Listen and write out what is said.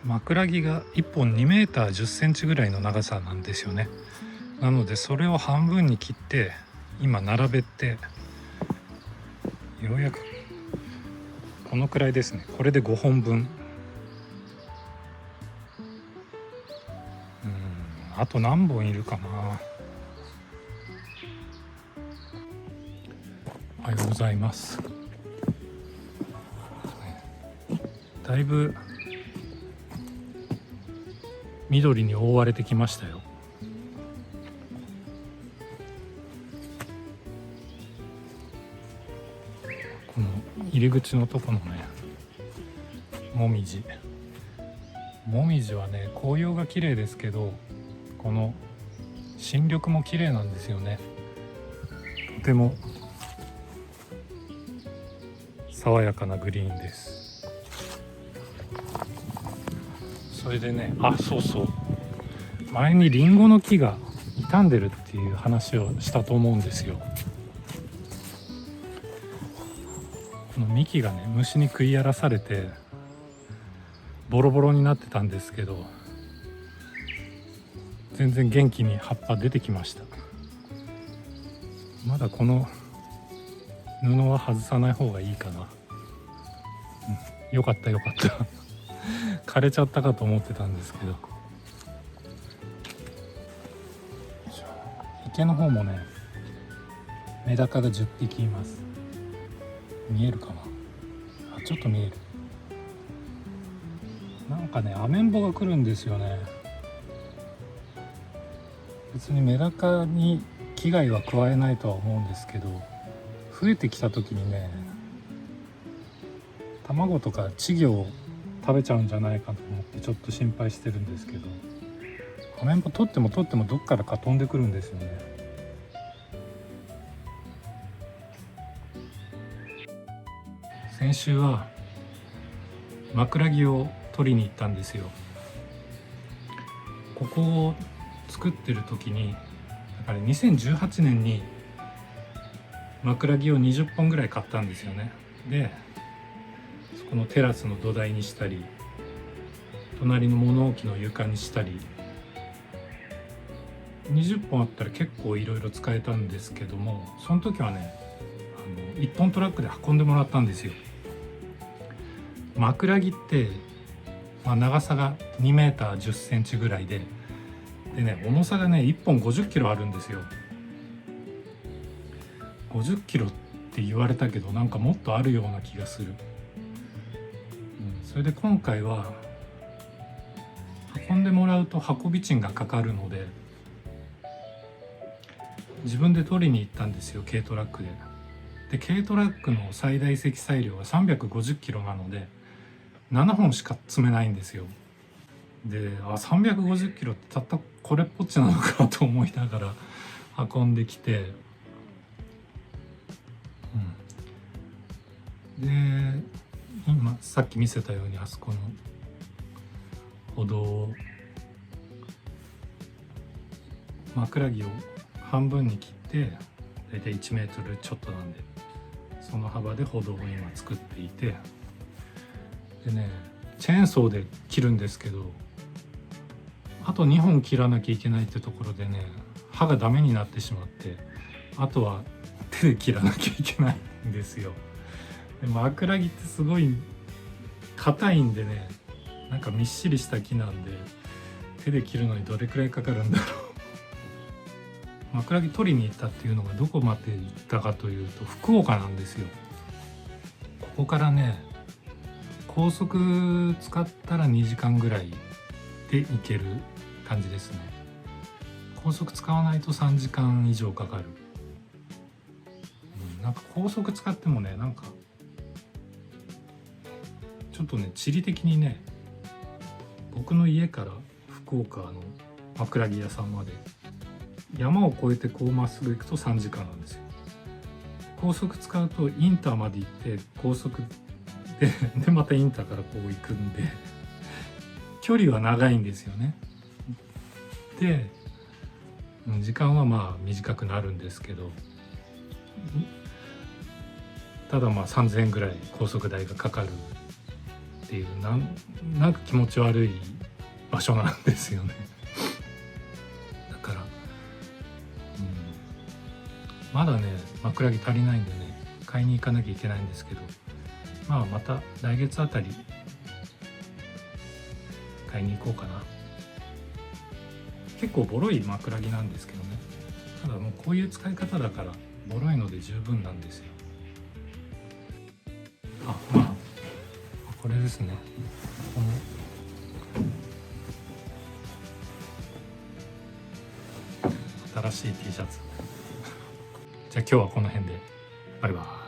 枕木が1本2メーター10センチぐらいの長さなんですよね。なのでそれを半分に切って今並べて、ようやくこのくらいですね。これで5本分。あと何本いるかな。おはようございます。だいぶ緑に覆われてきましたよ。この入り口のとこのね、もみじはね、紅葉が綺麗ですけど、この新緑も綺麗なんですよね。とても爽やかなグリーンです。それでね、そうそう、前にリンゴの木が傷んでるっていう話をしたと思うんですよ。この幹がね、虫に食い荒らされてボロボロになってたんですけど、全然元気に葉っぱ出てきました。まだこの布は外さない方がいいかな。よかった枯れちゃったかと思ってたんですけど。池の方もね、メダカが10匹います。見えるかな。ちょっと見える。なんかね、アメンボが来るんですよね。別にメダカに危害は加えないとは思うんですけど、増えてきた時にね、卵とか稚魚を食べちゃうんじゃないかと思ってちょっと心配してるんですけど、アメンボ取ってもどっからか飛んでくるんですよね。先週は枕木を取りに行ったんですよ。ここを作ってる時に、だから2018年に枕木を20本ぐらい買ったんですよね。で、そこのテラスの土台にしたり、隣の物置の床にしたり、20本あったら結構いろいろ使えたんですけども、その時はね、1トントラックで運んでもらったんですよ。枕木って、長さが2メーター10センチぐらいでね、重さがね1本50キロあるんですよ。50キロって言われたけど、なんかもっとあるような気がする。それで今回は運んでもらうと運び賃がかかるので、自分で取りに行ったんですよ、軽トラックで。で、軽トラックの最大積載量が350キロなので7本しか積めないんですよ。で、350キロってたったこれっぽっちなのかと思いながら運んできて、で、今さっき見せたように、あそこの歩道を、枕木を半分に切ってだいたい1メートルちょっとなんで、その幅で歩道を今作っていて、でね、チェーンソーで切るんですけど、あと2本切らなきゃいけないってところでね、刃がダメになってしまって、あとは手で切らなきゃいけないんですよ。で、枕木ってすごい硬いんでね、なんかみっしりした木なんで、手で切るのにどれくらいかかるんだろう。枕木取りに行ったっていうのがどこまで行ったかというと、福岡なんですよ。ここからね、高速使ったら2時間ぐらいで行ける感じですね。高速使わないと3時間以上かかる。なんか高速使ってもね、なんかちょっとね、地理的にね、僕の家から福岡の枕木屋さんまで山を越えてこうまっすぐ行くと3時間なんですよ。高速使うとインターまで行って高速でまたインターからこう行くんで、距離は長いんですよね。で、時間はまあ短くなるんですけど、ただまあ3000円ぐらい高速代がかかるっっていうなんか気持ち悪い場所なんですよねだから、まだね枕木足りないんでね買いに行かなきゃいけないんですけど、また来月あたり買いに行こうかな。結構ボロい枕木なんですけどね、ただもうこういう使い方だからボロいので十分なんですよ。これですね、この新しい T シャツじゃあ今日はこの辺でバイバイ。